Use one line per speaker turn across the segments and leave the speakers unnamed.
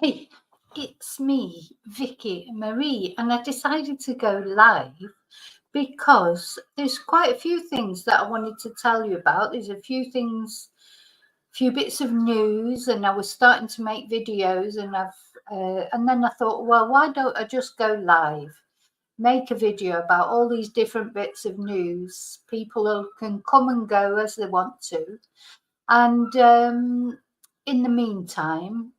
Hey, it's me, Vicky Marie, and I decided to go live because there's quite a few things that I wanted to tell you about. There's a few things, few bits of news, and I was starting to make videos, and then I thought, well, why don't I just go live, make a video about all these different bits of news? People can come and go as they want to, and in the meantime,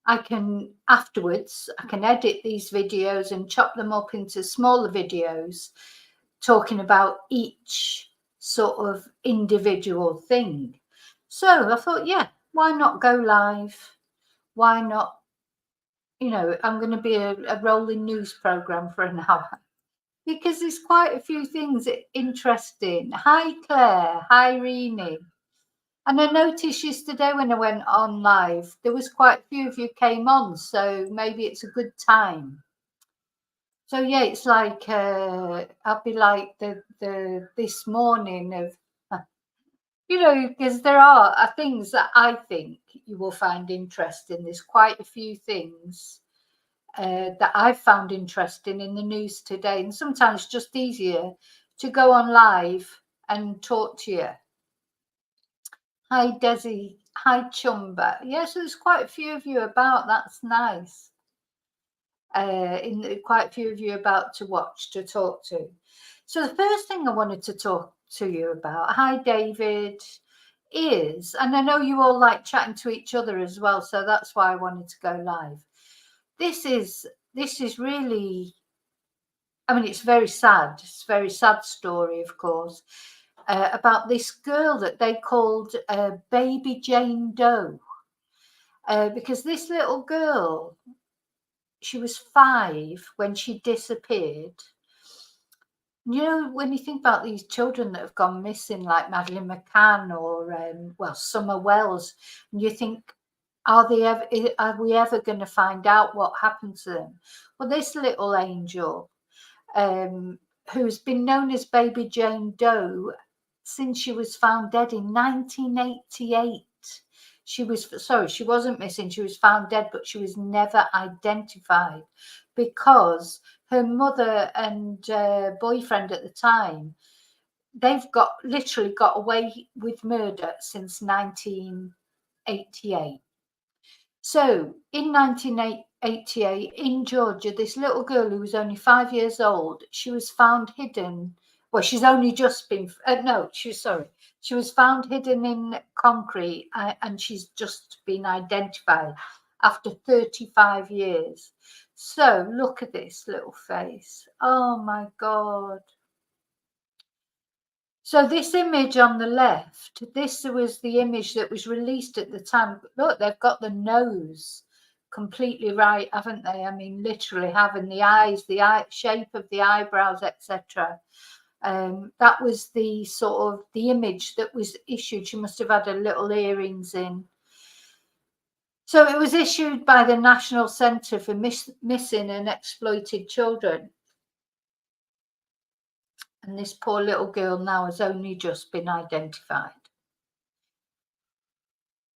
I can edit these videos and chop them up into smaller videos talking about each sort of individual thing. So I thought, yeah, why not go live? Why not? I'm going to be a rolling news program for an hour because there's quite a few things interesting. Hi, Claire. Hi, Rini. And I noticed yesterday when I went on live, there was quite a few of you came on, so maybe it's a good time. So yeah, it's like I'll be like the this morning of because there are things that I think you will find interesting. There's quite a few things that I've found interesting in the news today, and sometimes it's just easier to go on live and talk to you. Hi, Desi. Hi, Chumba. Yes, there's quite a few of you about. That's nice. Quite a few of you about to watch, to talk to. So the first thing I wanted to talk to you about, hi, David, is, and I know you all like chatting to each other as well, so that's why I wanted to go live. This is really, I mean, it's very sad. It's a very sad story, of course. About this girl that they called baby Jane Doe, because this little girl, she was 5 when she disappeared. When you think about these children that have gone missing, like Madeleine McCann or Summer Wells, and you think, are we ever going to find out what happened to them? Well, this little angel, who's been known as baby Jane Doe since she was found dead in 1988. She wasn't missing. She was found dead, but she was never identified because her mother and boyfriend at the time, they've literally got away with murder since 1988. So in 1988 in Georgia, this little girl who was only 5 years old, she was found hidden. Well, she's only just been, she was found hidden in concrete and she's just been identified after 35 years. So look at this little face. Oh my God. So this image on the left, this was the image that was released at the time. Look, they've got the nose completely right, haven't they? I mean, literally having the eyes, the shape of the eyebrows, etc. That was the sort of the image that was issued. She must have had her little earrings in. So it was issued by the National Centre for Missing and Exploited Children. And this poor little girl now has only just been identified.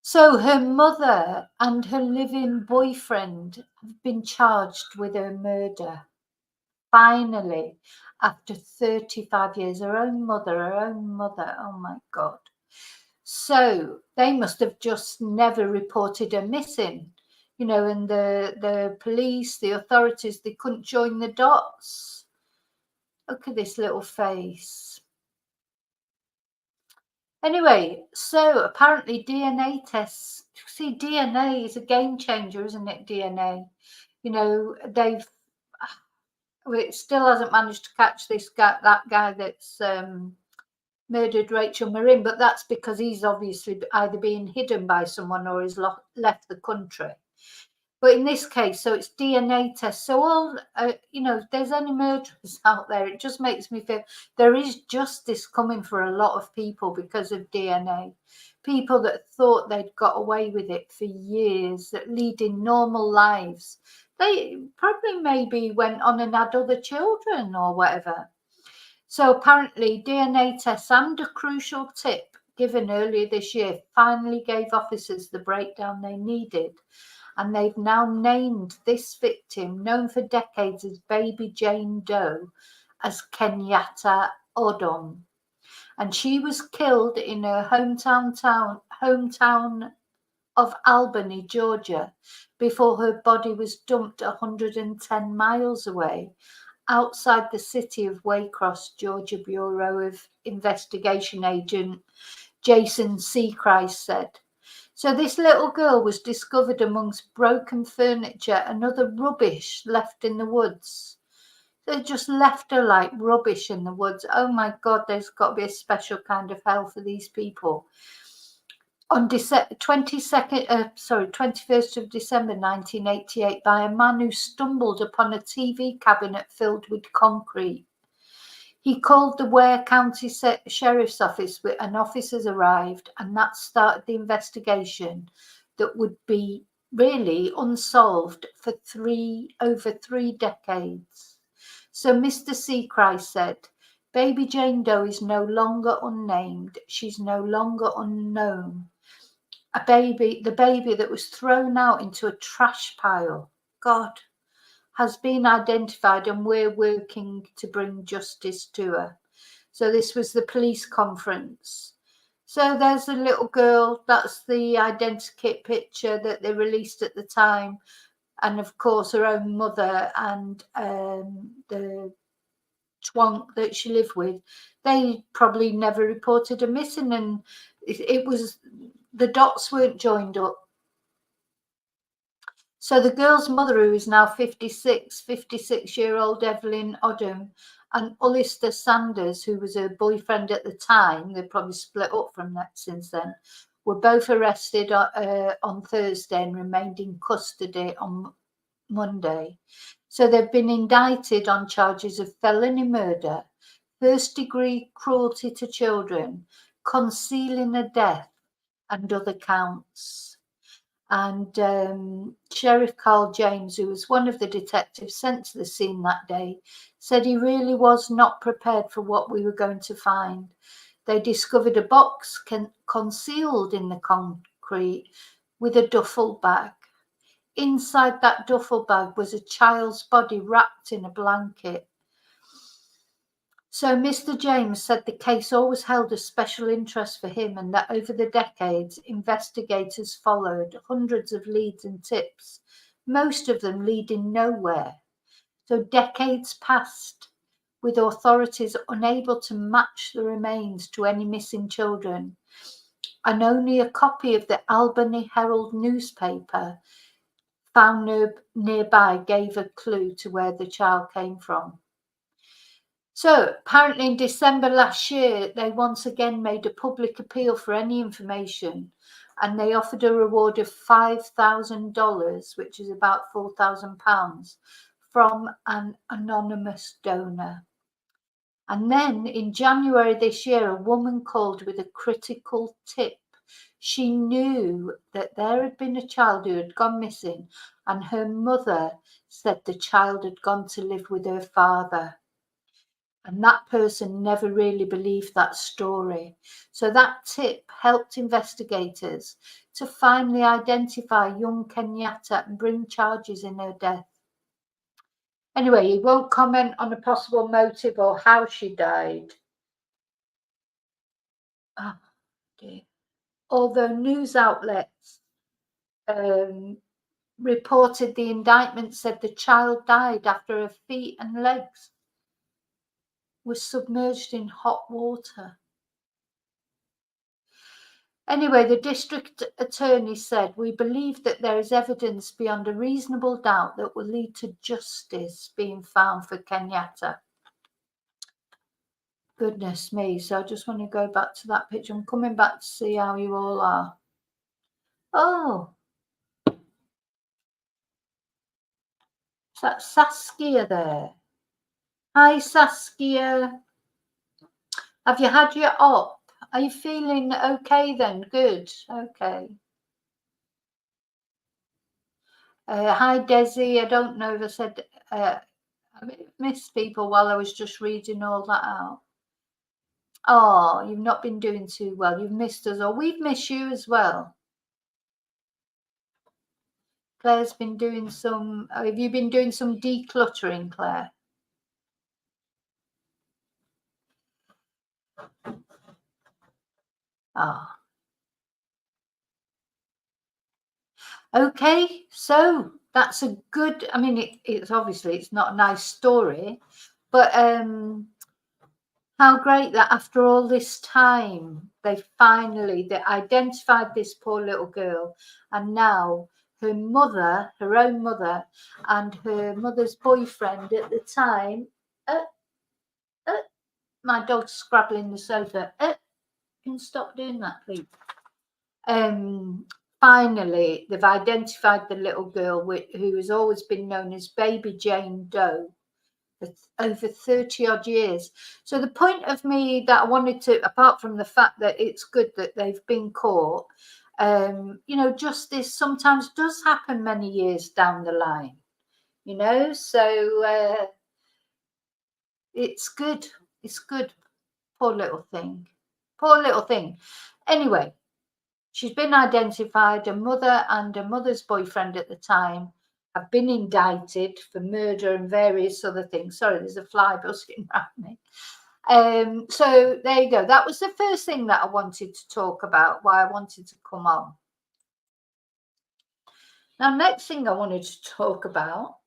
So her mother and her living boyfriend have been charged with her murder. Finally, after 35 years, her own mother, oh my God. So they must have just never reported her missing, and the police, the authorities, they couldn't join the dots. Look at this little face. Anyway, so apparently DNA tests, see, DNA is a game changer, isn't it? DNA, it still hasn't managed to catch that guy that's murdered Rachel Marin, but that's because he's obviously either being hidden by someone or has left the country. But in this case, so it's DNA tests. So all, if there's any murderers out there, it just makes me feel there is justice coming for a lot of people because of DNA. People that thought they'd got away with it for years, that leading normal lives. They probably maybe went on and had other children or whatever. So apparently DNA tests and a crucial tip given earlier this year finally gave officers the breakdown they needed and they've now named this victim, known for decades as Baby Jane Doe, as Kenyatta Odom. And she was killed in her hometown of Albany, Georgia, before her body was dumped 110 miles away outside the city of Waycross, Georgia. Bureau of Investigation agent Jason Seacrest said. So this little girl was discovered amongst broken furniture and other rubbish left in the woods. They just left her like rubbish in the woods. Oh my God, there's got to be a special kind of hell for these people. On 21st of December 1988, by a man who stumbled upon a TV cabinet filled with concrete. He called the Ware County Sheriff's Office and officers arrived, and that started the investigation that would be really unsolved for over 3 decades. So Mr. Seacrest said, Baby Jane Doe is no longer unnamed. She's no longer unknown. The baby that was thrown out into a trash pile, God, has been identified, and we're working to bring justice to her. So this was the police conference. So there's a little girl, that's the identikit picture that they released at the time. And of course her own mother and the twonk that she lived with, they probably never reported her missing, and it was, the dots weren't joined up. So the girl's mother, who is now 56-year-old Evelyn Odom, and Ulster Sanders, who was her boyfriend at the time, they've probably split up from that since then, were both arrested on Thursday and remained in custody on Monday. So they've been indicted on charges of felony murder, first-degree cruelty to children, concealing a death, and other counts. And Sheriff Carl James, who was one of the detectives sent to the scene that day, said he really was not prepared for what we were going to find. They discovered a box concealed in the concrete with a duffel bag. Inside that duffel bag was a child's body wrapped in a blanket. So Mr. James said the case always held a special interest for him, and that over the decades, investigators followed hundreds of leads and tips, most of them leading nowhere. So decades passed, with authorities unable to match the remains to any missing children, and only a copy of the Albany Herald newspaper found nearby gave a clue to where the child came from. So apparently in December last year, they once again made a public appeal for any information, and they offered a reward of $5,000, which is about £4,000, from an anonymous donor. And then in January this year, a woman called with a critical tip. She knew that there had been a child who had gone missing, and her mother said the child had gone to live with her father. And that person never really believed that story. So that tip helped investigators to finally identify young Kenyatta and bring charges in her death. Anyway, he won't comment on a possible motive or how she died. Oh, dear. Although news outlets reported the indictment said the child died after her feet and legs was submerged in hot water. Anyway, the district attorney said, we believe that there is evidence beyond a reasonable doubt that will lead to justice being found for Kenyatta. Goodness me. So I just want to go back to that picture. I'm coming back to see how you all are. Oh. Is that Saskia there? Hi, Saskia. Have you had your op? Are you feeling okay then? Good. Okay. Hi, Desi. I don't know if I said I missed people while I was just reading all that out. Oh, you've not been doing too well. You've missed us, or we've missed you as well. Claire's been doing some, have you been doing some decluttering, Claire? Ah. Okay, so that's a good, I mean, it's obviously, it's not a nice story, but how great that after all this time, they identified this poor little girl, and now her mother, her own mother, and her mother's boyfriend at the time, my dog's scrabbling the sofa, can you stop doing that, please? Finally, they've identified the little girl who has always been known as baby Jane Doe for over 30 odd years. So the point of me that I wanted to, apart from the fact that it's good that they've been caught, you know, justice sometimes does happen many years down the line, you know, so it's good. It's good. Poor little thing. Poor little thing. Anyway, she's been identified. Her mother and her mother's boyfriend at the time have been indicted for murder and various other things. Sorry, there's a fly buzzing around me. So there you go. That was the first thing that I wanted to talk about, why I wanted to come on. Now, next thing I wanted to talk about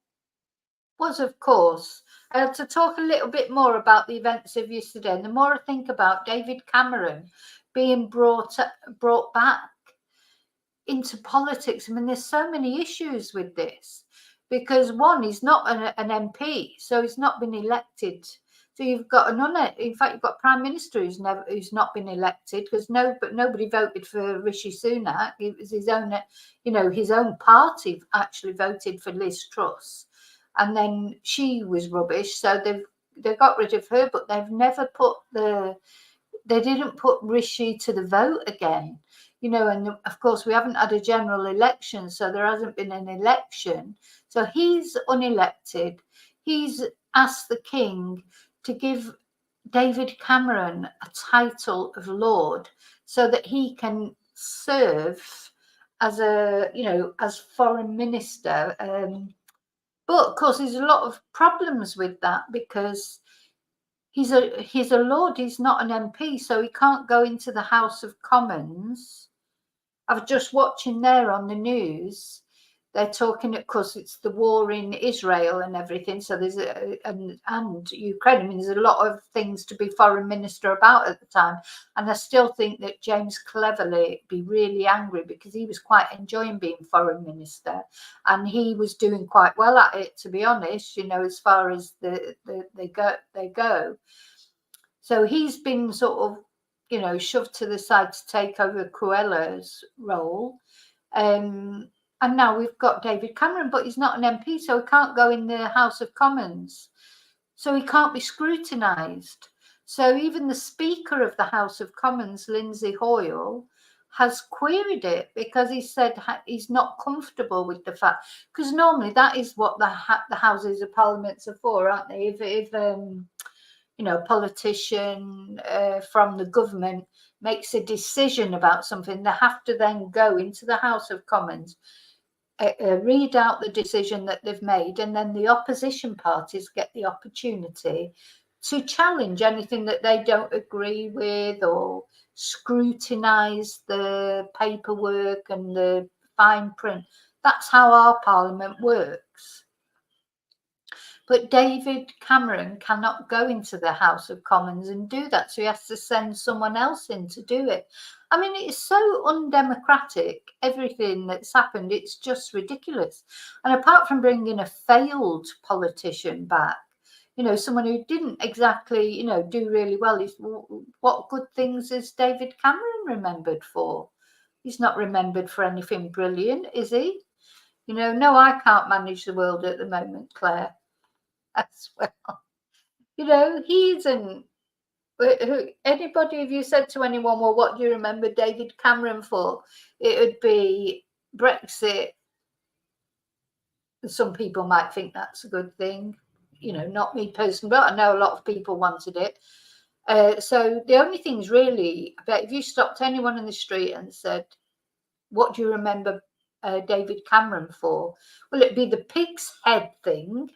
was, of course, to talk a little bit more about the events of yesterday. And the more I think about David Cameron being brought back into politics, I mean, there's so many issues with this, because one, he's not an MP, so he's not been elected. So you've got in fact, you've got Prime Minister who's not been elected, because nobody voted for Rishi Sunak. It was his own, you know, his own party actually voted for Liz Truss, and then she was rubbish, so they got rid of her, but they've never they didn't put Rishi to the vote again. You know, and of course, we haven't had a general election, so there hasn't been an election. So he's unelected. He's asked the King to give David Cameron a title of Lord so that he can serve as as foreign minister. But of course, there's a lot of problems with that, because he's a Lord, he's not an MP, so he can't go into the House of Commons. I was just watching there on the news. They're talking, of course, it's the war in Israel and everything. So there's and Ukraine. I mean, there's a lot of things to be foreign minister about at the time. And I still think that James Cleverly be really angry, because he was quite enjoying being foreign minister, and he was doing quite well at it, to be honest. You know, as far as they go. So he's been sort of, you know, shoved to the side to take over Cruella's role. And now we've got David Cameron, but he's not an MP, so he can't go in the House of Commons. So he can't be scrutinised. So even the Speaker of the House of Commons, Lindsay Hoyle, has queried it, because he said he's not comfortable with the fact, because normally that is what the Houses of Parliament are for, aren't they? If you know, a politician from the government makes a decision about something, they have to then go into the House of Commons, read out the decision that they've made, and then the opposition parties get the opportunity to challenge anything that they don't agree with, or scrutinise the paperwork and the fine print. That's how our Parliament works. But David Cameron cannot go into the House of Commons and do that, so he has to send someone else in to do it. I mean, it's so undemocratic, everything that's happened. It's just ridiculous. And apart from bringing a failed politician back, you know, someone who didn't exactly, you know, do really well, what good things is David Cameron remembered for? He's not remembered for anything brilliant, is he? You know, no, I can't manage the world at the moment, Claire, as well. You know, he isn't. Anybody, if you said to anyone, well, what do you remember David Cameron for? It would be Brexit. Some people might think that's a good thing. You know, not me personally, but I know a lot of people wanted it. So the only thing is really, I bet if you stopped anyone in the street and said, what do you remember David Cameron for? Will it be the pig's head thing?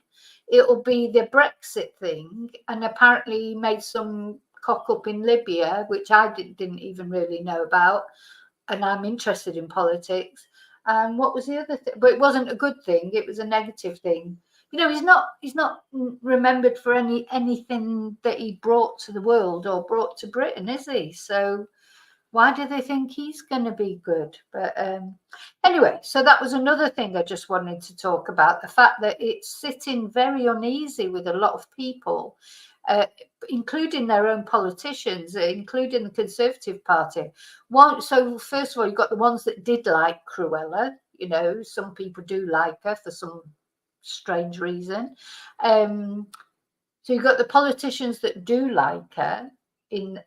It'll be the Brexit thing, and apparently he made some cock up in Libya, which I didn't even really know about, and I'm interested in politics. And what was the other thing? But it wasn't a good thing; it was a negative thing. You know, he's not remembered for anything that he brought to the world or brought to Britain, is he? So why do they think he's going to be good? But anyway, so that was another thing I just wanted to talk about, the fact that it's sitting very uneasy with a lot of people, including their own politicians, including the Conservative Party. So first of all, you've got the ones that did like Cruella. You know, some people do like her for some strange reason. So you've got the politicians that do like her,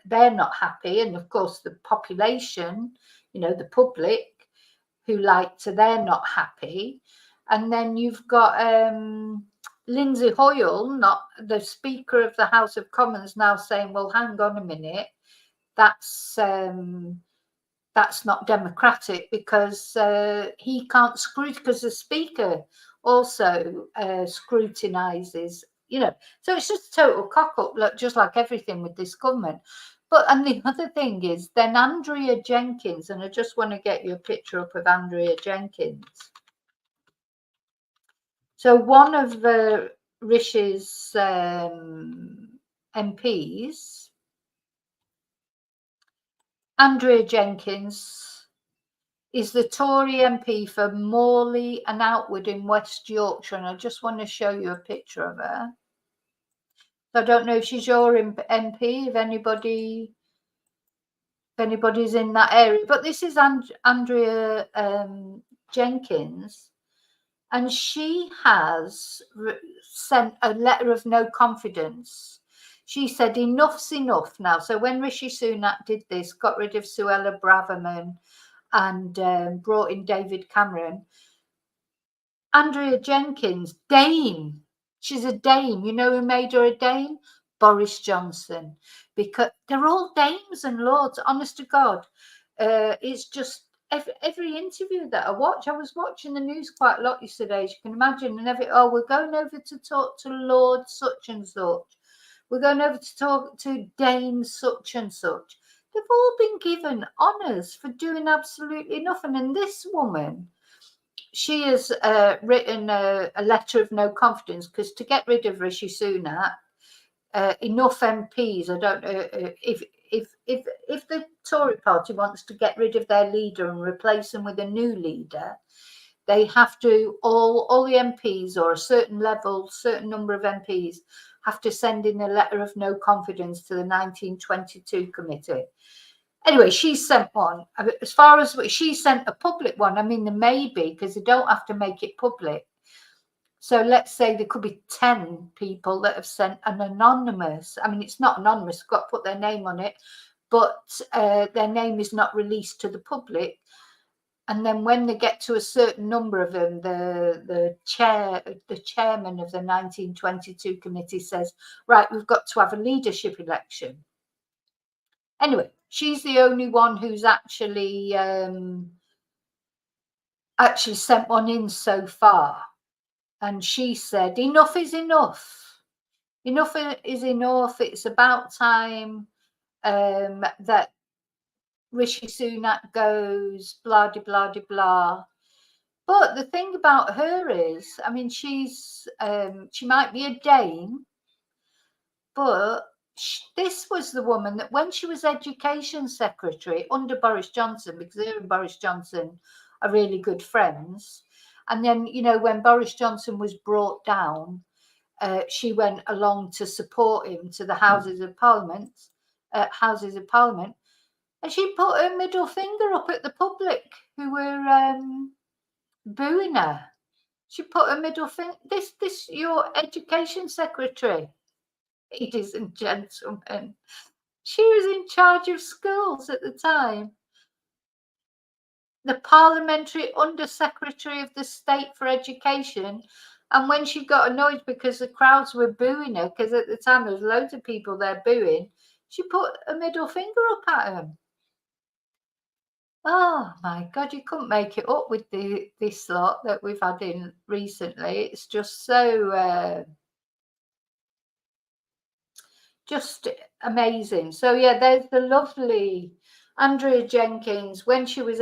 they're not happy, and of course the population, you know, the public who liked her, they're not happy. And then you've got Lindsay Hoyle, not the Speaker of the House of Commons, now saying, well, hang on a minute, that's not democratic, because he can't scrutinize, because the Speaker also scrutinises. You know, so it's just total cock up, just like everything with this government. But, and the other thing is, then Andrea Jenkins, and I just want to get you a picture up of Andrea Jenkins. So one of Rishi's MPs, Andrea Jenkins, is the Tory MP for Morley and Outwood in West Yorkshire, and I just want to show you a picture of her. So I don't know if she's your MP, if anybody's in that area, but this is Andrea Jenkins, and she has sent a letter of no confidence. She said enough's enough now. So when Rishi Sunak did this, got rid of Suella Braverman and brought in David Cameron, Andrea Jenkins, Dame, she's a Dame. You know who made her a Dame? Boris Johnson. Because they're all dames and lords, honest to God. It's just every interview that I watch. I was watching the news quite a lot yesterday, as you can imagine, and we're going over to talk to Lord such and such. We're going over to talk to Dame such and such. They've all been given honours for doing absolutely nothing. And this woman, she has written a letter of no confidence, because to get rid of Rishi Sunak, enough MPs, I don't know if the Tory party wants to get rid of their leader and replace them with a new leader, they have to, all the MPs, or a certain level, certain number of MPs, have to send in a letter of no confidence to the 1922 committee. Anyway, she sent one. As far as she sent a public one, I mean, there may be, because they don't have to make it public. So let's say there could be 10 people that have sent an anonymous. I mean, it's not anonymous, they've got to put their name on it, but their name is not released to the public. And then when they get to a certain number of them, the chairman of the 1922 committee says, right, we've got to have a leadership election. Anyway, she's the only one who's actually sent one in so far. And she said, enough is enough. Enough is enough. It's about time that Rishi Sunak goes, blah, de, blah, de, blah. But the thing about her is, I mean, she might be a Dane, but this was the woman that when she was Education Secretary under Boris Johnson, because her and Boris Johnson are really good friends. And then, you know, when Boris Johnson was brought down, she went along to support him to the Houses of Parliament, and she put her middle finger up at the public who were booing her. She put her middle finger. This your Education Secretary, ladies and gentlemen. She was in charge of schools at the time. The Parliamentary Under-Secretary of the State for Education. And when she got annoyed because the crowds were booing her, because at the time there was loads of people there booing, she put a middle finger up at him. Oh my God, you couldn't make it up with this lot that we've had in recently. It's just so just amazing. So yeah, there's the lovely Andrea Jenkins. When she was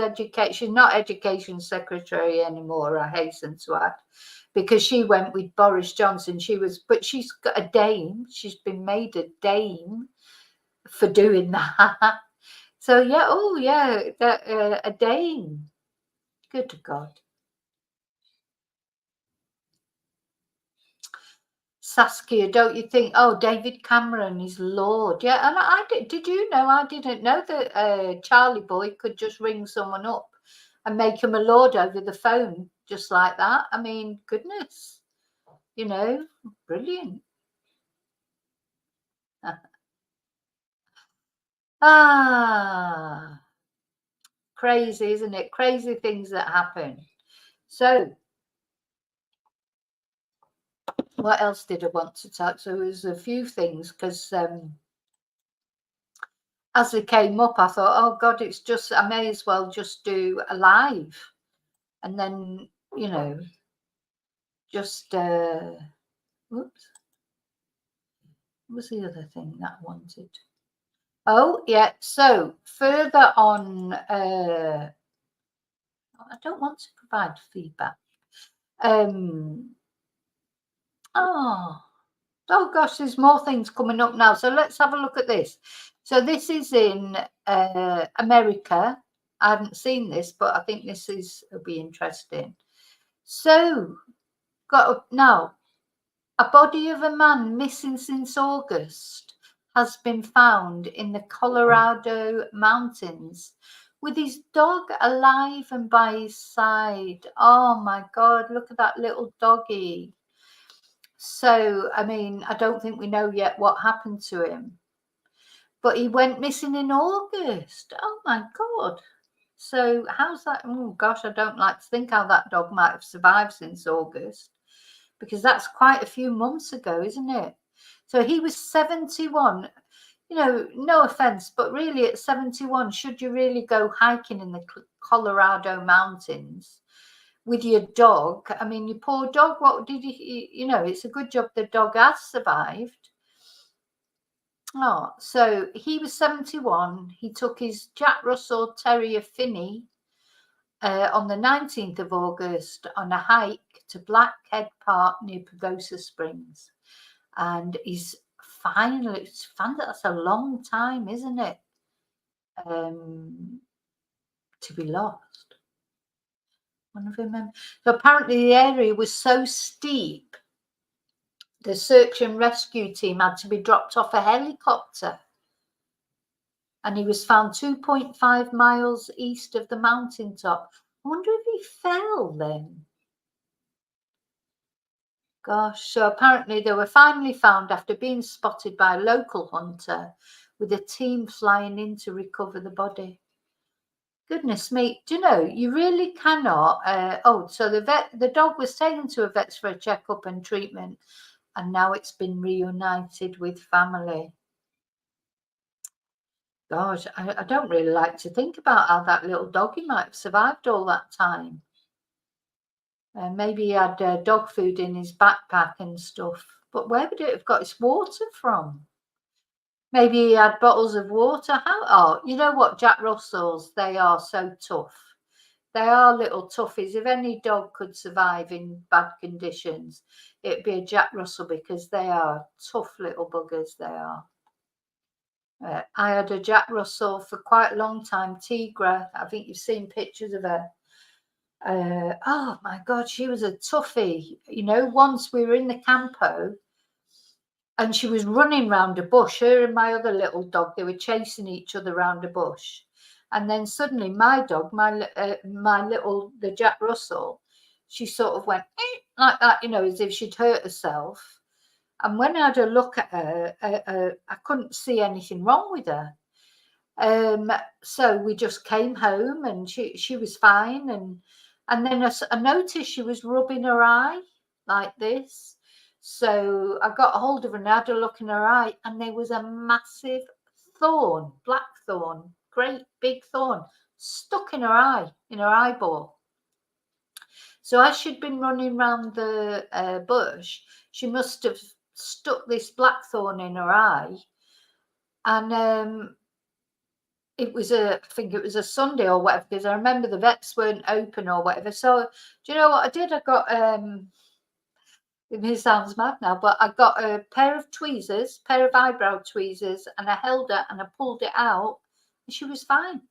she's not education secretary anymore, I hasten to add, because she went with Boris Johnson. But she's got a dame. She's been made a dame for doing that. So yeah, oh yeah, a dame. Good God. Saskia, don't you think? Oh, David Cameron is Lord. Yeah, and I did you know? I didn't know that Charlie Boy could just ring someone up and make him a Lord over the phone, just like that. I mean, goodness, brilliant. Ah, crazy, isn't it? Crazy things that happen. So, what else did I want to talk? So, there's a few things because as they came up, I thought, oh God, I may as well just do a live. And then, just, whoops, what was the other thing that I wanted? Oh, yeah. So further on, I don't want to provide feedback. Oh gosh, there's more things coming up now. So let's have a look at this. So this is in America. I haven't seen this, but I think will be interesting. So now a body of a man missing since August has been found in the Colorado mountains with his dog alive and by his side. Oh my God, look at that little doggy. So, I mean, I don't think we know yet what happened to him, but he went missing in August. Oh my God. So, how's that? Oh gosh, I don't like to think how that dog might have survived since August, because that's quite a few months ago, isn't it? So, he was 71. No offense, but really at 71, should you really go hiking in the Colorado mountains with your dog? I mean, your poor dog, what did it's a good job the dog has survived. Oh, so he was 71. He took his Jack Russell Terrier Finney on the 19th of August on a hike to Blackhead Park near Pagosa Springs. And he's finally, that's a long time, isn't it? To be lost. So apparently the area was so steep, the search and rescue team had to be dropped off a helicopter. And he was found 2.5 miles east of the mountaintop. I wonder if he fell then. Gosh, so apparently they were finally found after being spotted by a local hunter with a team flying in to recover the body. Goodness me, do you know, you really cannot. So the dog was taken to a vet for a checkup and treatment, and now it's been reunited with family. Gosh, I don't really like to think about how that little doggy might have survived all that time. Maybe he had dog food in his backpack and stuff. But where would it have got its water from? Maybe he had bottles of water. You know what, Jack Russells, they are so tough. They are little toughies. If any dog could survive in bad conditions, it'd be a Jack Russell, because they are tough little buggers, they are. I had a Jack Russell for quite a long time, Tigra. I think you've seen pictures of her. Oh my God, she was a toughie. Once we were in the campo and she was running round a bush. Her and my other little dog, they were chasing each other round a bush. And then suddenly my dog, the Jack Russell, she sort of went like that, as if she'd hurt herself. And when I had a look at her, I couldn't see anything wrong with her. So we just came home and she was fine. And then I noticed she was rubbing her eye like this. So I got a hold of her and I had a look in her eye, and there was a massive thorn, black thorn, great big thorn, stuck in her eyeball. So as she'd been running round the bush, she must have stuck this blackthorn in her eye. And it was I think it was a Sunday or whatever, because I remember the vets weren't open or whatever. So do you know what I did? I got it sounds mad now, but I got a pair of eyebrow tweezers, and I held her and I pulled it out, and she was fine.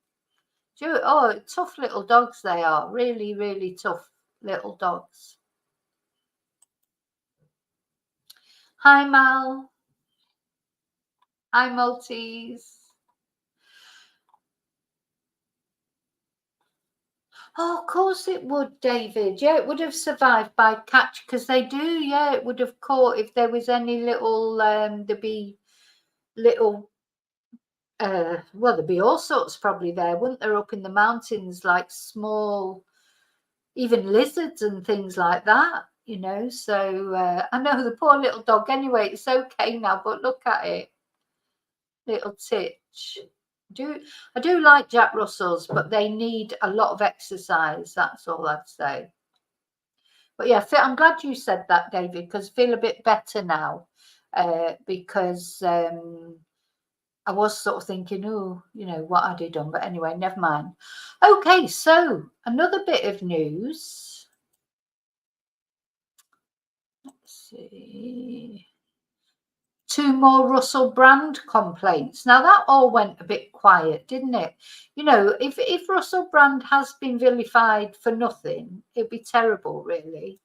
Tough little dogs they are. Really, really tough little dogs. Hi, Mal. Hi, Maltese. Oh, of course it would, David. Yeah, it would have survived by catch, because they do. Yeah, it would have caught if there was any little, there'd be little, well, there'd be all sorts probably there, wouldn't there, up in the mountains, like small, even lizards and things like that, you know. So I know the poor little dog, anyway, it's okay now, but look at it. Little titch. I do like Jack Russells, but they need a lot of exercise. That's all I'd say. But yeah, I'm glad you said that, David, because I feel a bit better now, because I was sort of thinking, oh, you know, what had he done? But anyway, never mind. Okay, so another bit of news. Let's see. 2 more Russell Brand complaints. Now that all went a bit quiet, didn't it? You know, if Russell Brand has been vilified for nothing, it'd be terrible, really.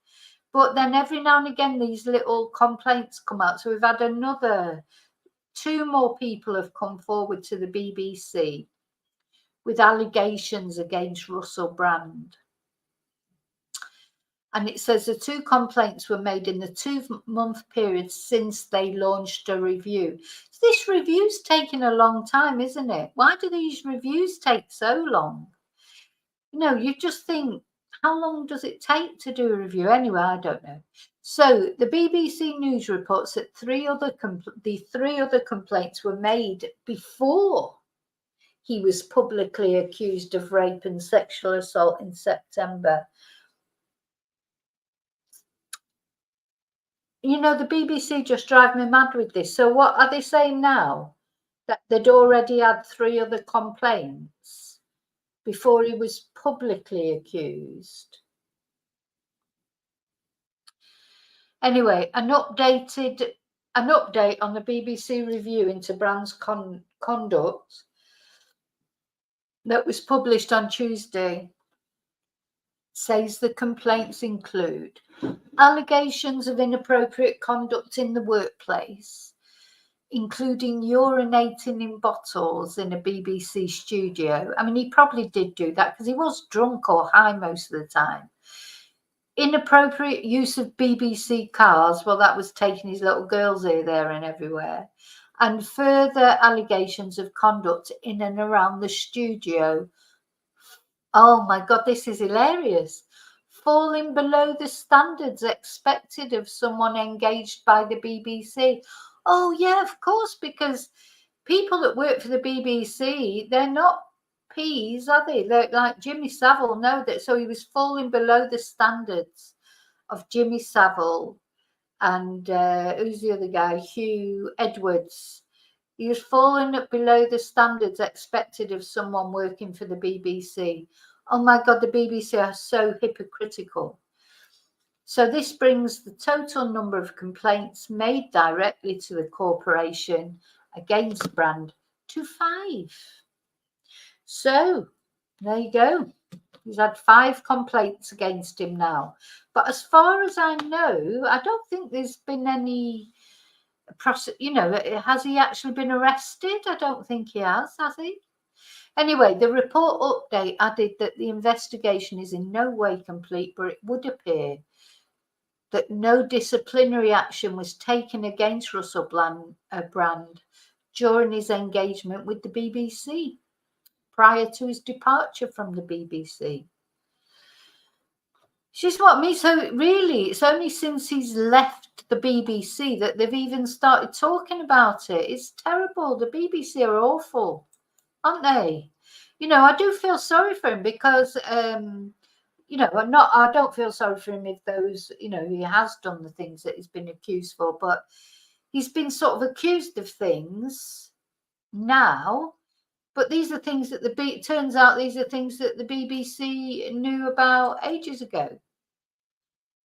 But then every now and again, these little complaints come out. So we've had another 2 more people have come forward to the BBC with allegations against Russell Brand. And it says the 2 complaints were made in the 2-month period since they launched a review. So this review's taking a long time, isn't it? Why do these reviews take so long? You know, you just think, how long does it take to do a review? Anyway, I don't know. So the BBC News reports that the 3 other complaints were made before he was publicly accused of rape and sexual assault in September. You know, the BBC just drive me mad with this. So what are they saying now? That they'd already had 3 other complaints before he was publicly accused. Anyway, an update on the BBC review into Brand's conduct that was published on Tuesday says the complaints include allegations of inappropriate conduct in the workplace, including urinating in bottles in a BBC studio. I mean, he probably did do that because he was drunk or high most of the time. Inappropriate use of BBC cars. Well, that was taking his little girls here, there and everywhere. And further allegations of conduct in and around the studio. Oh my God, this is hilarious. Falling below the standards expected of someone engaged by the BBC. Oh yeah, of course, because people that work for the BBC, they're not peas, are they? They're like Jimmy Savile. No, that so he was falling below the standards of Jimmy Savile and who's the other guy? Hugh Edwards. He was falling below the standards expected of someone working for the BBC. Oh my God, the BBC are so hypocritical. So this brings the total number of complaints made directly to the corporation against Brand to 5. So there you go. He's had 5 complaints against him now. But as far as I know, I don't think there's been any, you know, has he actually been arrested? I don't think he has he? Anyway, the report update added that the investigation is in no way complete, but it would appear that no disciplinary action was taken against Russell Brand during his engagement with the BBC prior to his departure from the BBC. She's what me. So really, it's only since he's left the BBC that they've even started talking about it. It's terrible. The BBC are awful, aren't they? you know, I do feel sorry for him because, you know, I don't feel sorry for him if those, you know, he has done the things that he's been accused for, but he's been sort of accused of things now. But these are things that it turns out these are things that the BBC knew about ages ago.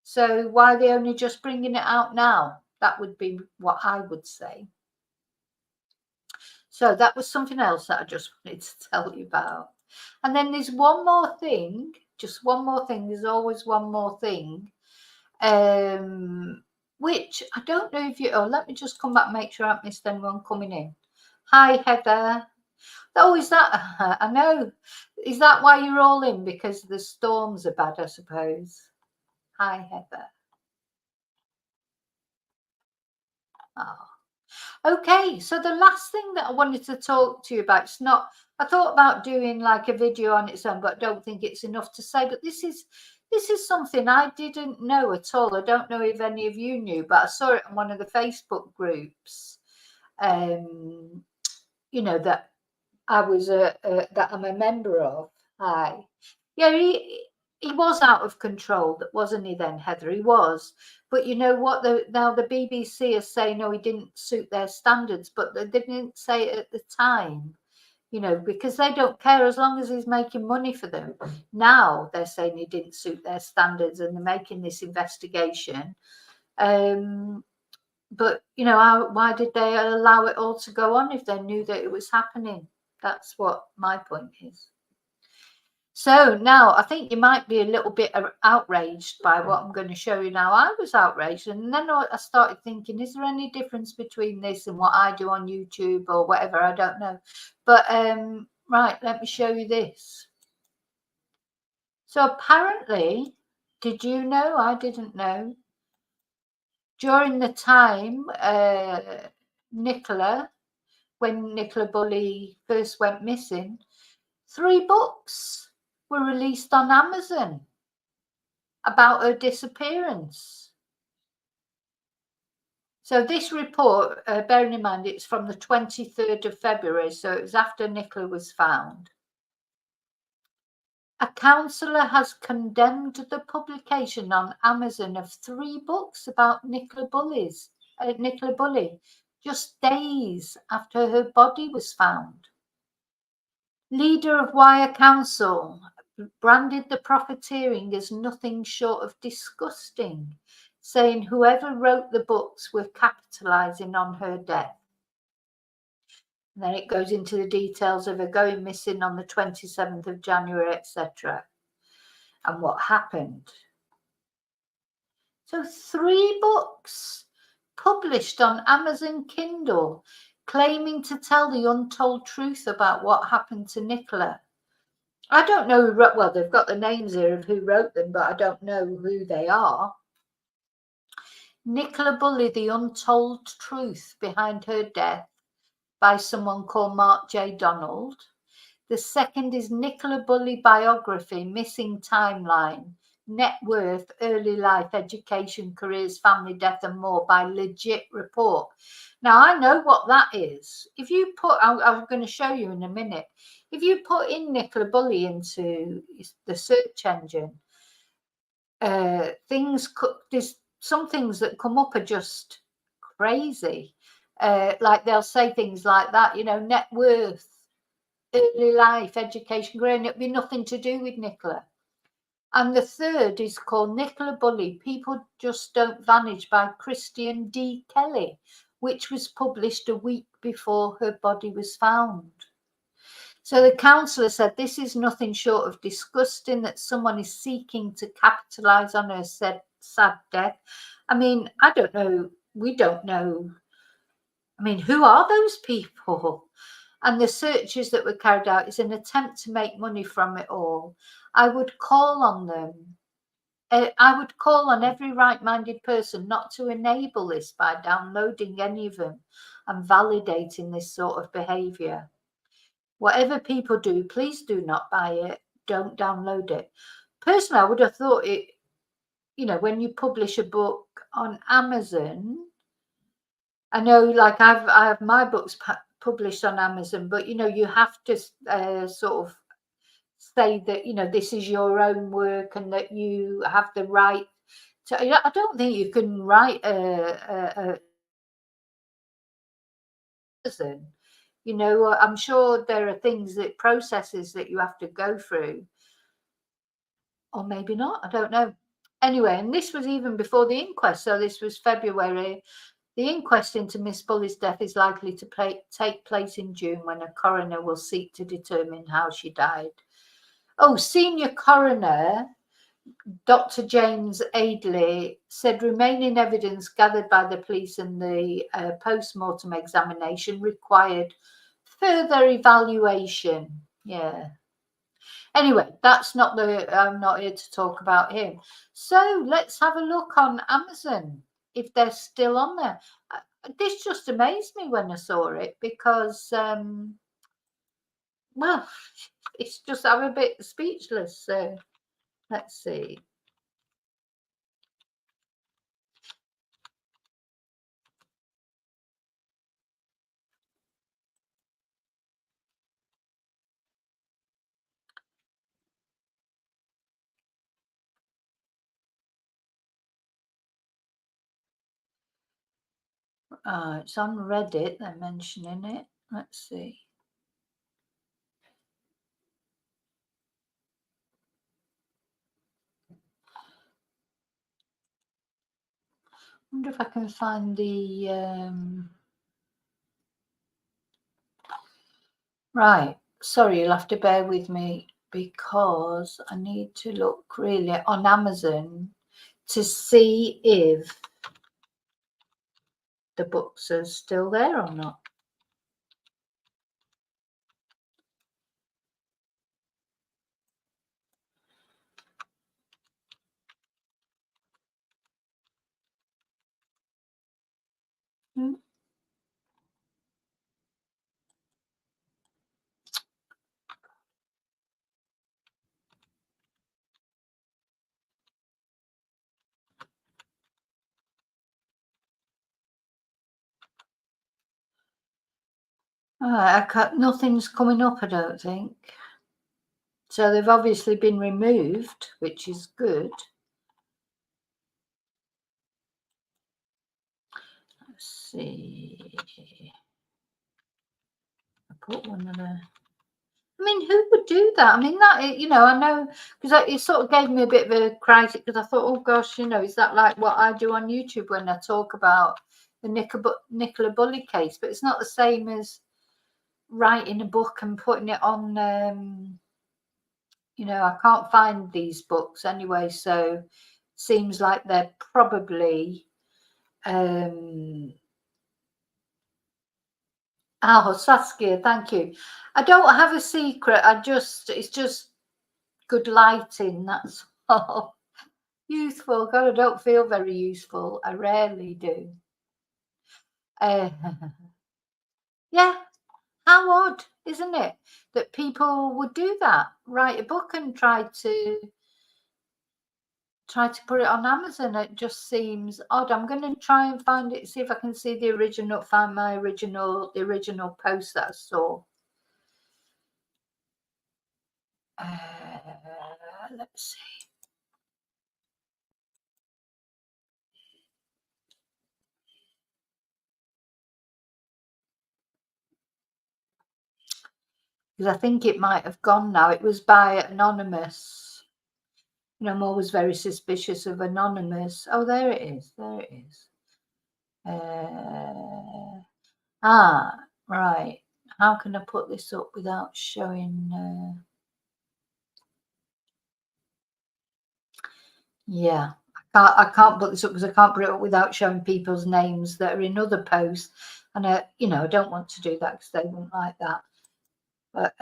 So why are they only just bringing it out now? That would be what I would say. So that was something else that I just wanted to tell you about. And then there's one more thing, just one more thing. There's always one more thing, which I don't know if you, oh, let me just come back and make sure I haven't missed anyone coming in. Hi, Heather. Oh, is that, I know, is that why you're all in? Because the storms are bad, I suppose. Hi, Heather. Oh. Okay, so the last thing that I wanted to talk to you about, it's not, I thought about doing like a video on its own, but I don't think it's enough to say, but this is something I didn't know at all. I don't know if any of you knew, but I saw it on one of the Facebook groups, you know, that I was that I'm a member of. Hi. Yeah, he was out of control, wasn't he then, Heather? He was. But you know what? Now the BBC is saying, no, he didn't suit their standards, but they didn't say it at the time, you know, because they don't care as long as he's making money for them. Now they're saying he didn't suit their standards and they're making this investigation. But, you know, why did they allow it all to go on if they knew that it was happening? That's what my point is. So now I think you might be a little bit outraged by what I'm going to show you now. I was outraged, and then I started thinking, is there any difference between this and what I do on YouTube or whatever? I don't know. But right, let me show you this. So apparently, did you know? I didn't know. During the time, when Nicola Bulley first went missing, 3 books were released on Amazon about her disappearance. So this report, bearing in mind it's from the 23rd of February, so it was after Nicola was found. A counsellor has condemned the publication on Amazon of 3 books about Nicola Bulley, just days after her body was found. Leader of Wire Council branded the profiteering as nothing short of disgusting, saying whoever wrote the books were capitalising on her death. And then it goes into the details of her going missing on the 27th of January, etc. and what happened. So 3 books published on Amazon Kindle claiming to tell the untold truth about what happened to Nicola. I don't know who wrote, well, they've got the names here of who wrote them, but I don't know who they are. Nicola Bulley, The Untold Truth Behind Her Death by someone called Mark J. Donald. The second is Nicola Bulley Biography, Missing Timeline, Net Worth, Early Life, Education, Careers, Family, Death and More by Legit Report. Now, I know what that is. If you put, I'm going to show you in a minute, if you put in Nicola Bulley into the search engine, there's some things that come up are just crazy. Like they'll say things like that, you know, net worth, early life, education, career, and it'll be nothing to do with Nicola. And the third is called Nicola Bulley, People Just Don't Vanish by Christian D. Kelly, which was published a week before her body was found. So the counsellor said, this is nothing short of disgusting that someone is seeking to capitalise on her sad death. I mean, I don't know. We don't know. I mean, who are those people? And the searches that were carried out is an attempt to make money from it all. I would call on them. I would call on every right-minded person not to enable this by downloading any of them and validating this sort of behaviour. Whatever people do, please do not buy it. Don't download it. Personally, I would have thought it, you know, when you publish a book on Amazon, I know, like I have my books published on Amazon, but you know, you have to sort of say that, you know, this is your own work and that you have the right to, I don't think you can write a person, you know. I'm sure there are things, that processes that you have to go through, or maybe not, I don't know. Anyway, and this was even before the inquest, so this was February. The inquest into Miss Bulley's death is likely to take place in June, when a coroner will seek to determine how she died. Oh, senior coroner Dr. James Aidley said remaining evidence gathered by the police and the post-mortem examination required further evaluation. Yeah. Anyway, that's not I'm not here to talk about him. So let's have a look on Amazon if they're still on there. This just amazed me when I saw it, because, well, it's just, I'm a bit speechless. So let's see. It's on Reddit, they're mentioning it. Let's see. Wonder if I can find the right. Sorry, you'll have to bear with me, because I need to look really on Amazon to see if the books are still there or not. Hmm. I can't, nothing's coming up, I don't think. So they've obviously been removed, which is good. Let's see. I put one of the. I mean, who would do that? I mean, that, you know, I know, because it sort of gave me a bit of a crisis, because I thought, oh gosh, you know, is that like what I do on YouTube when I talk about the Nicola Bulley case? But it's not the same as writing a book and putting it on. You know, I can't find these books anyway, so seems like they're probably. Oh, Saskia, thank you. I don't have a secret. It's just good lighting. That's all. Useful. God, I don't feel very useful. I rarely do. Uh, yeah, how odd, isn't it, that people would do that? Write a book and try to put it on Amazon. It just seems odd. I'm going to try and find it. See if I can see the original. Find the original post that I saw. Let's see. Because I think it might have gone now. It was by Anonymous. You know, I'm always very suspicious of Anonymous. Oh, there it is. There it is. Right. How can I put this up without showing? Yeah, I can't put this up because I can't put it up without showing people's names that are in other posts, and you know, I don't want to do that because they wouldn't like that. But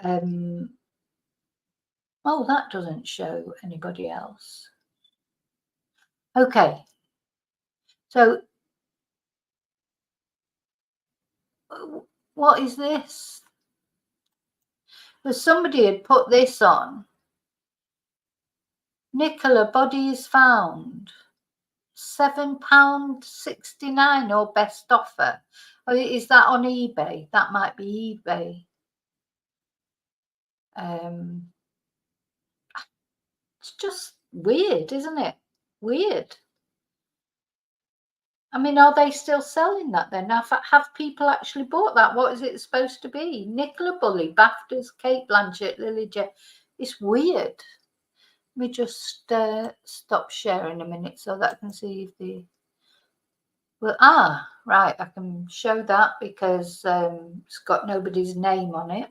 oh, that doesn't show anybody else. Okay, so what is this? Because somebody had put this on. Nicola, body is found. £7.69 or best offer. Oh, is that on eBay? That might be eBay. just weird, isn't it? Weird. I mean, are they still selling that then? Have people actually bought that? What is it supposed to be? Nicola Bulley, BAFTAs, Kate Blanchett, Lily J. It's weird. Let me just stop sharing a minute so that I can see if the... Well, right, I can show that because it's got nobody's name on it.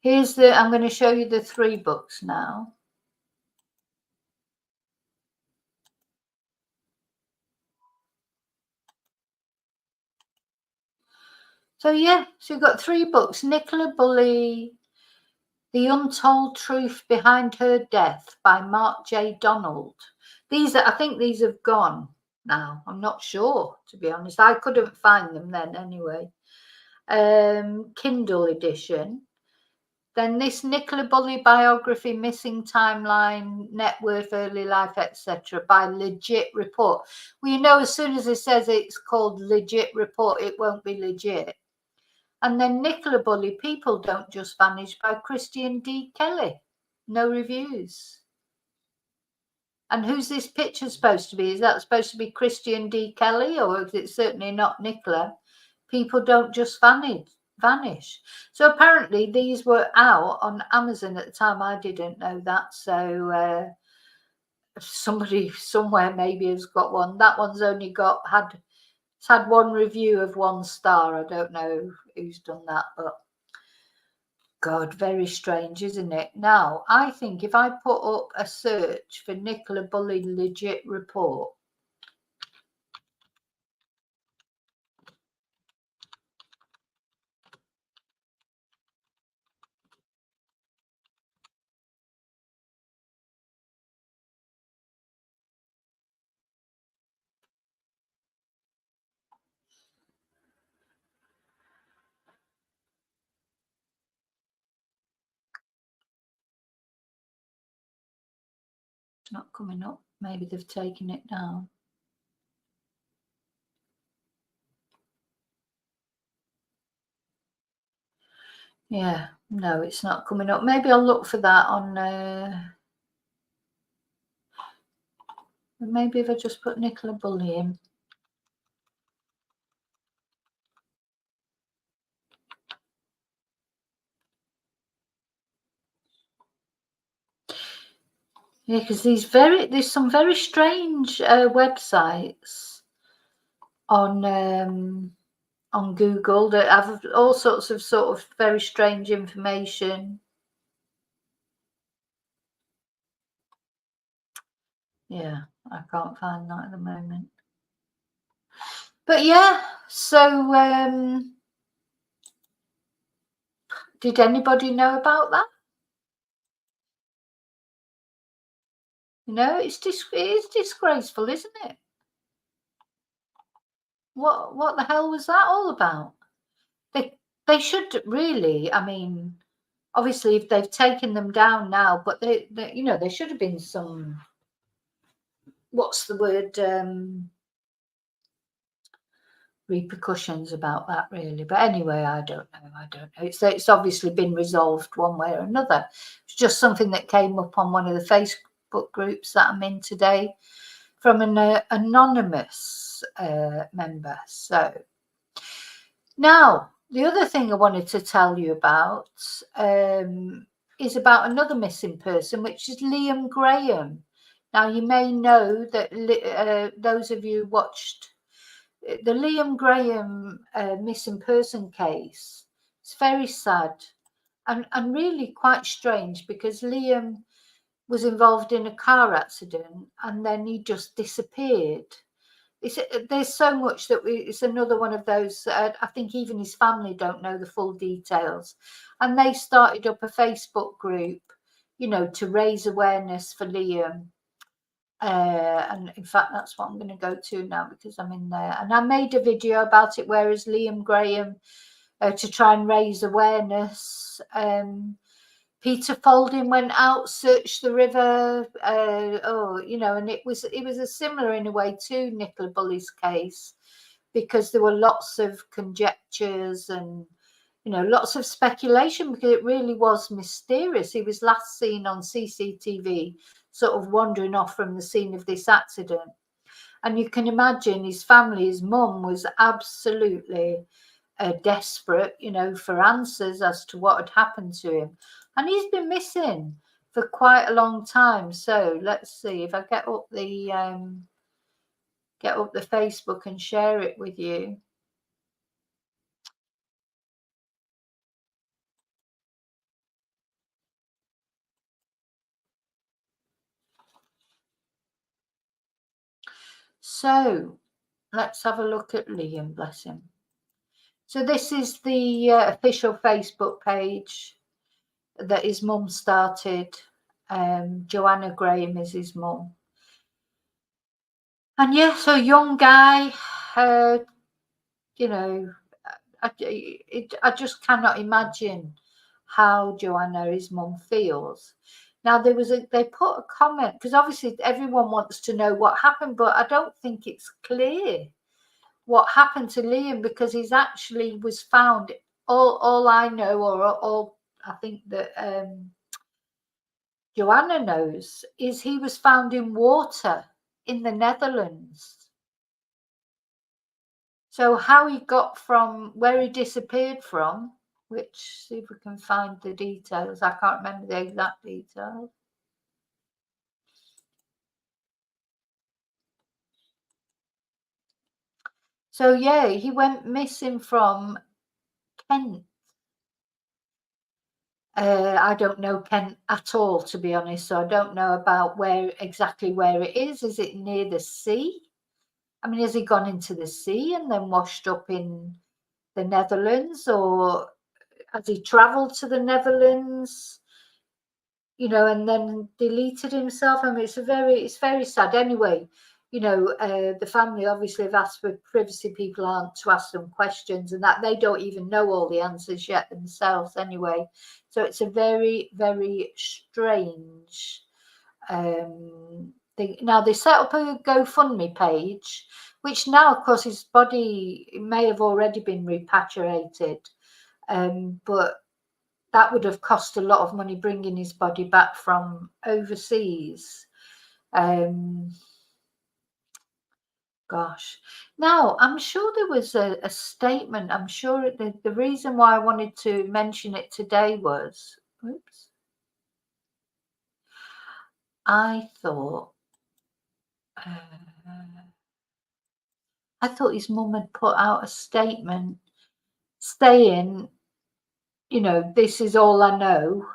I'm going to show you the 3 books now. So yeah, so you've got 3 books. Nicola Bulley, The Untold Truth Behind Her Death by Mark J. Donald. I think these have gone now. I'm not sure, to be honest. I couldn't find them then anyway. Kindle edition. Then this Nicola Bulley biography, Missing Timeline, Net Worth, Early Life, etc. by Legit Report. Well, you know, as soon as it says it's called Legit Report, it won't be legit. And then Nicola Bulley, People Don't Just Vanish by Christian D. Kelly. No reviews. And who's this picture supposed to be? Is that supposed to be Christian D. Kelly, or is it certainly not Nicola? People Don't Just Vanish. So apparently these were out on Amazon at the time. I didn't know that. So somebody somewhere maybe has got one. That one's only had 1 review of 1 star. I don't know who's done that, but God, very strange, isn't it? Now, I think if I put up a search for Nicola Bulley Legit Report, it's not coming up. Maybe they've taken it down. Yeah, no, it's not coming up. Maybe I'll look for that on... maybe if I just put Nicola Bulley in. Yeah, because there's some very strange websites on Google that have all sorts of sort of very strange information. Yeah, I can't find that at the moment. But yeah, so did anybody know about that? You know, it is disgraceful, isn't it? What the hell was that all about? They should really, I mean, obviously if they've taken them down now, but they you know, there should have been some, what's the word, repercussions about that really. But anyway, I don't know. It's obviously been resolved one way or another. It's just something that came up on one of the Facebook groups that I'm in today from an anonymous member. So now the other thing I wanted to tell you about is about another missing person, which is Liam Graham. Now you may know that those of you watched the Liam Graham missing person case. It's very sad and really quite strange, because Liam was involved in a car accident and then he just disappeared. There's so much that it's another one of those. I think even his family don't know the full details, and they started up a Facebook group, you know, to raise awareness for Liam. And in fact, that's what I'm going to go to now because I'm in there. And I made a video about it, whereas Liam Graham, to try and raise awareness. Peter Folding went out, searched the river. You know, and it was a similar in a way to Nicola Bulley's case, because there were lots of conjectures and, you know, lots of speculation because it really was mysterious. He was last seen on CCTV sort of wandering off from the scene of this accident. And you can imagine his family, his mum was absolutely desperate, you know, for answers as to what had happened to him. And he's been missing for quite a long time. So let's see if I get up the Facebook and share it with you. So let's have a look at Liam, bless him. So this is the official Facebook page that his mum started. Joanna Graham is his mum. And yeah, so young guy, you know, I just cannot imagine how Joanna, his mum, feels. Now they put a comment because obviously everyone wants to know what happened, but I don't think it's clear what happened to Liam because he's actually was found. All I know, or all I think that Joanna knows, is he was found in water in the Netherlands. So how he got from where he disappeared from, which, see if we can find the details. I can't remember the exact details. So yeah, he went missing from Kent. I don't know Kent at all, to be honest. So I don't know about exactly where it is. Is it near the sea? I mean, has he gone into the sea and then washed up in the Netherlands, or has he travelled to the Netherlands? You know, and then deleted himself. I mean, it's very sad. Anyway, you know, the family obviously have asked for privacy. People aren't to ask them questions, and that they don't even know all the answers yet themselves. Anyway, so it's a very strange thing. Now they set up a GoFundMe page, which now, of course, his body may have already been repatriated, but that would have cost a lot of money bringing his body back from overseas. Gosh. Now, I'm sure there was a statement. I'm sure the reason why I wanted to mention it today was, oops, I thought his mum had put out a statement saying, you know, this is all I know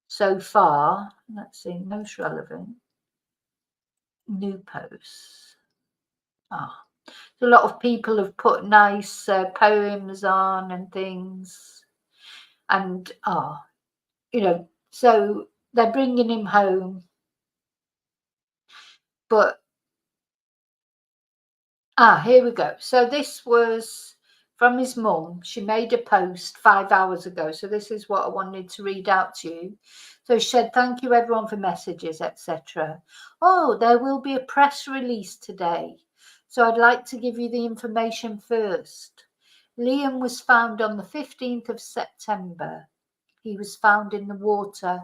so far. Let's see, most relevant. New posts. A lot of people have put nice poems on and things, and you know, so they're bringing him home, but here we go. So this was from his mum. She made a post 5 hours ago, so this is what I wanted to read out to you. So she said, thank you everyone for messages, etc. Oh, there will be a press release today, so I'd like to give you the information first. Liam was found on the 15th of September. He was found in the water.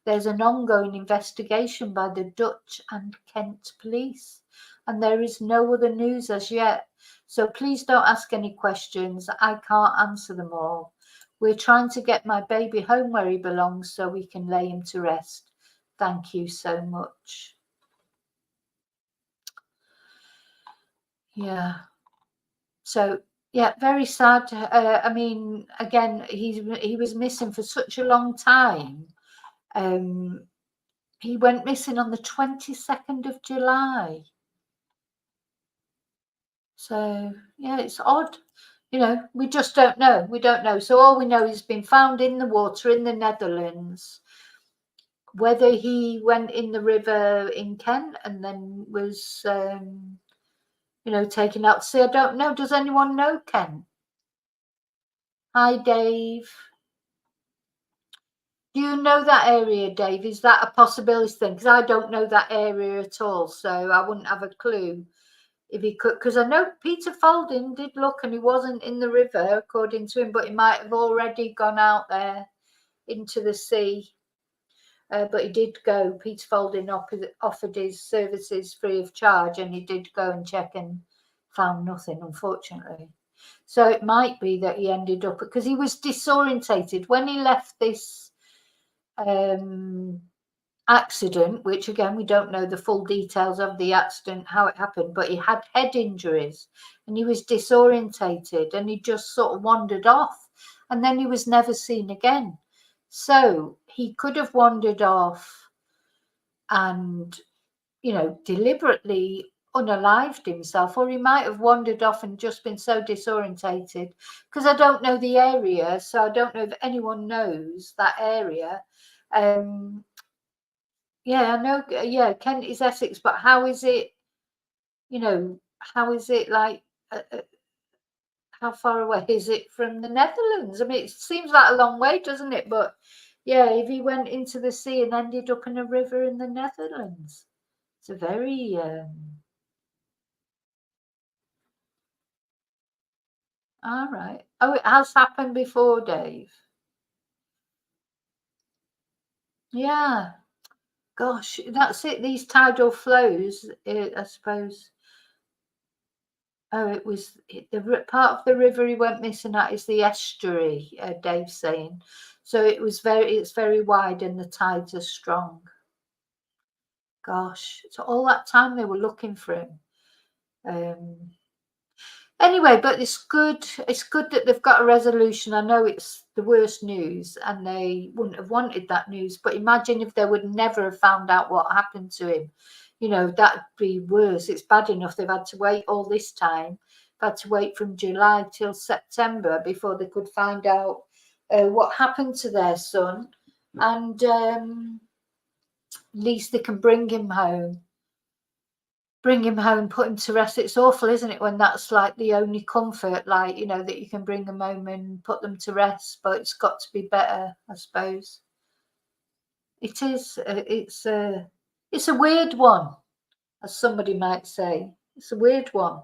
There's an ongoing investigation by the Dutch and Kent police, and there is no other news as yet. So please don't ask any questions. I can't answer them all. We're trying to get my baby home where he belongs so we can lay him to rest. Thank you so much. Yeah. So yeah, very sad. I mean, again, he was missing for such a long time. He went missing on the 22nd of July. So yeah, it's odd. You know, we just don't know. We don't know. So all we know is he's been found in the water in the Netherlands. Whether he went in the river in Kent and then was, you know, taken out to sea, I don't know. Does anyone know Kent? Hi, Dave. Do you know that area, Dave? Is that a possibility thing? Because I don't know that area at all, so I wouldn't have a clue if he could, because I know Peter Folding did look and he wasn't in the river according to him, but he might have already gone out there into the sea. But he did go. Peter Folding offered his services free of charge, and he did go and check and found nothing, unfortunately. So it might be that he ended up, because he was disorientated when he left this accident, which again, we don't know the full details of the accident, how it happened, but he had head injuries and he was disorientated and he just sort of wandered off, and then he was never seen again. So he could have wandered off and, you know, deliberately unalived himself, or he might have wandered off and just been so disorientated, because I don't know the area, so I don't know if anyone knows that area. Yeah, I know. Yeah, Kent is Essex, but how is it? You know, how is it like? How far away is it from the Netherlands? I mean, it seems like a long way, doesn't it? But yeah, if he went into the sea and ended up in a river in the Netherlands, it's a very all right. Oh, it has happened before, Dave. Yeah. Gosh, that's it. These tidal flows, I suppose. Oh, it was the part of the river he went missing at is the estuary, Dave's saying. So it's very wide and the tides are strong. Gosh, so all that time they were looking for him. Anyway, but it's good. It's good that they've got a resolution. I know it's the worst news and they wouldn't have wanted that news, but imagine if they would never have found out what happened to him. You know, that'd be worse. It's bad enough they've had to wait all this time. They've had to wait from July till September before they could find out what happened to their son. And at least they can bring him home, put him to rest. It's awful, isn't it, when that's like the only comfort, like, you know, that you can bring them home and put them to rest, but it's got to be better, I suppose. It is. It's a weird one, as somebody might say. It's a weird one.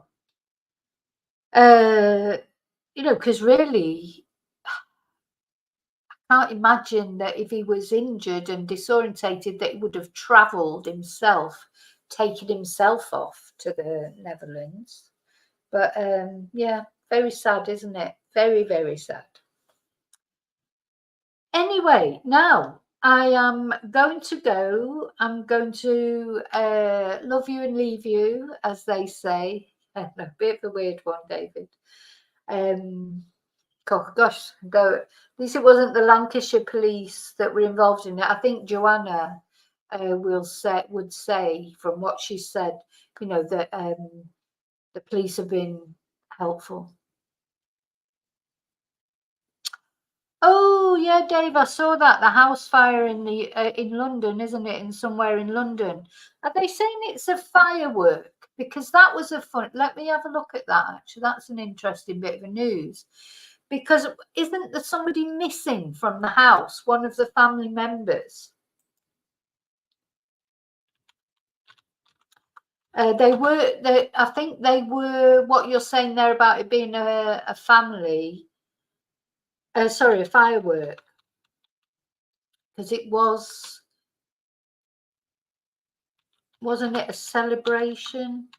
You know, because really, I can't imagine that if he was injured and disorientated that he would have travelled himself, taken himself off to the Netherlands. But yeah, very sad, isn't it? Very, very sad. Anyway, now I am going to go. I'm going to love you and leave you, as they say. A bit of a weird one, David. Gosh, go. At least it wasn't the Lancashire police that were involved in it. I think Joanna would say, from what she said, you know, that the police have been helpful. Oh yeah, Dave, I saw that, the house fire in London, isn't it? In somewhere in London. Are they saying it's a firework? Because that was a fun. Let me have a look at that. Actually, that's an interesting bit of news. Because isn't there somebody missing from the house? One of the family members. I think they were. What you're saying there about it being a family. Sorry, a firework. Because it wasn't it a celebration?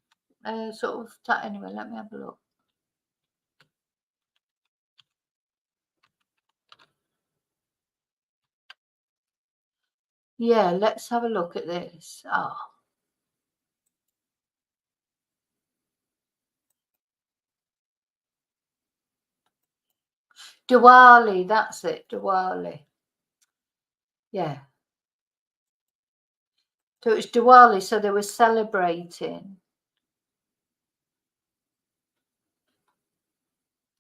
Sort of. Anyway, let me have a look. Yeah, let's have a look at this. Diwali, that's it, Diwali. Yeah. So it was Diwali, so they were celebrating.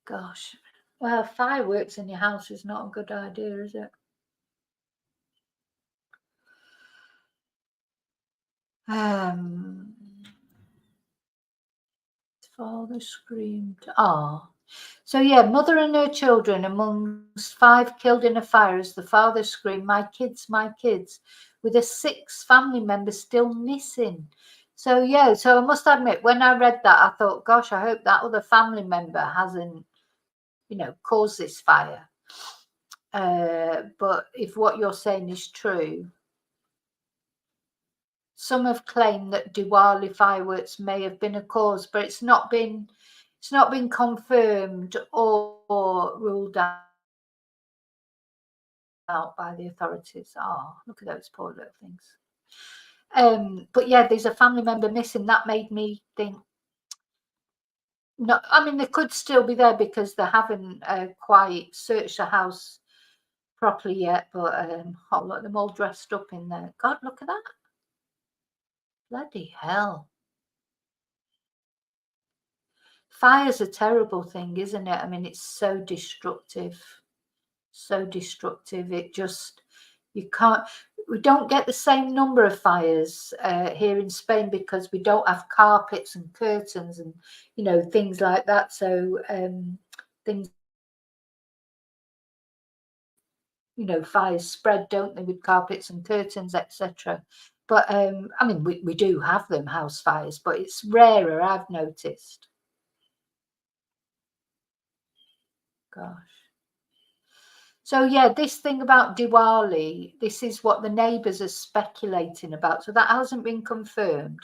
Gosh. Well, fireworks in your house is not a good idea, is it? Father screamed. So yeah, mother and her children amongst 5 killed in a fire as the father screamed, my kids, with a 6th family member still missing. So yeah, so I must admit, when I read that, I thought, gosh, I hope that other family member hasn't, you know, caused this fire. But if what you're saying is true, some have claimed that Diwali fireworks may have been a cause, but it's not been confirmed or ruled out by the authorities. Oh, look at those poor little things. But yeah, there's a family member missing. That made me think. No, I mean, they could still be there because they haven't quite searched the house properly yet. But oh, look, them all dressed up in there. God, look at that! Bloody hell! Fire's a terrible thing, isn't it? I mean, it's so destructive. So destructive. It just, you can't, we don't get the same number of fires here in Spain because we don't have carpets and curtains and, you know, things like that. So things, you know, fires spread, don't they, with carpets and curtains, etc. But I mean, we do have them, house fires, but it's rarer, I've noticed. Gosh. So yeah, this thing about Diwali, this is what the neighbours are speculating about. So that hasn't been confirmed.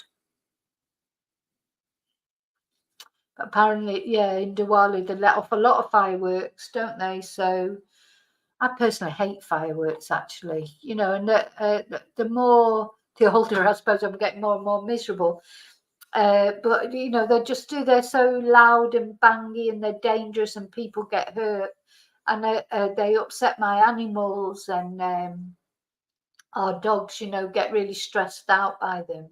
But apparently, yeah, in Diwali they let off a lot of fireworks, don't they? So I personally hate fireworks, actually. You know, and the older I suppose I'm getting, more and more miserable. But you know, they're so loud and bangy, and they're dangerous, and people get hurt, and they upset my animals, and our dogs, you know, get really stressed out by them.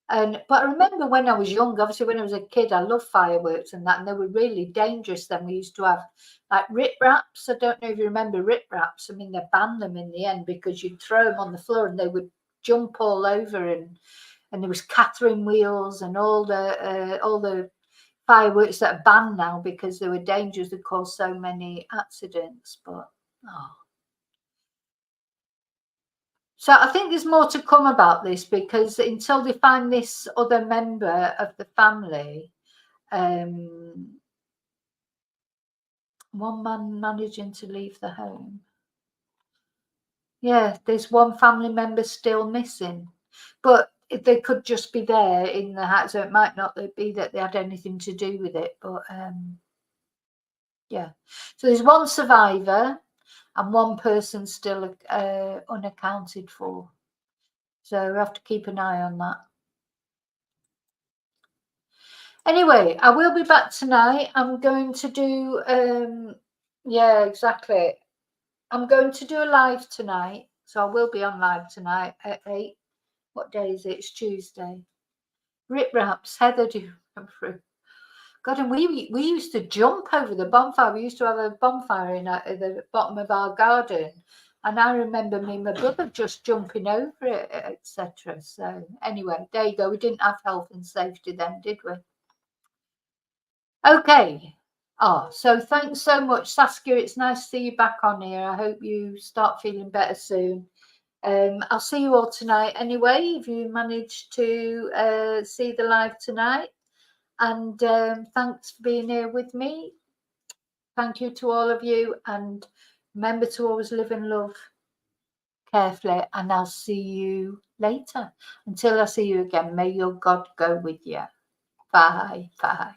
But I remember when I was young, obviously when I was a kid, I loved fireworks and that, and they were really dangerous then. We used to have like rip wraps. I don't know if you remember rip wraps. I mean, they banned them in the end because you'd throw them on the floor and they would jump all over, and there was Catherine wheels and all the fireworks that are banned now because they were dangerous. They caused so many accidents. But so I think there's more to come about this, because until they find this other member of the family, one man managing to leave the home. Yeah, there's one family member still missing, but they could just be there in the house, so it might not be that they had anything to do with it. But yeah, so there's one survivor and one person still unaccounted for. So we have to keep an eye on that. Anyway, I will be back tonight. I'm going to do, yeah, exactly. I'm going to do a live tonight. So I will be on live tonight at 8. What day is it? It's Tuesday. Rip wraps, Heather, do you come through? God, and we used to jump over the bonfire. We used to have a bonfire at the bottom of our garden. And I remember me and my brother just jumping over it, etc. So anyway, there you go. We didn't have health and safety then, did we? Okay. Oh, so thanks so much, Saskia. It's nice to see you back on here. I hope you start feeling better soon. I'll see you all tonight anyway, if you manage to see the live tonight. And thanks for being here with me. Thank you to all of you. And remember to always live and love carefully. And I'll see you later. Until I see you again, may your God go with you. Bye. Bye.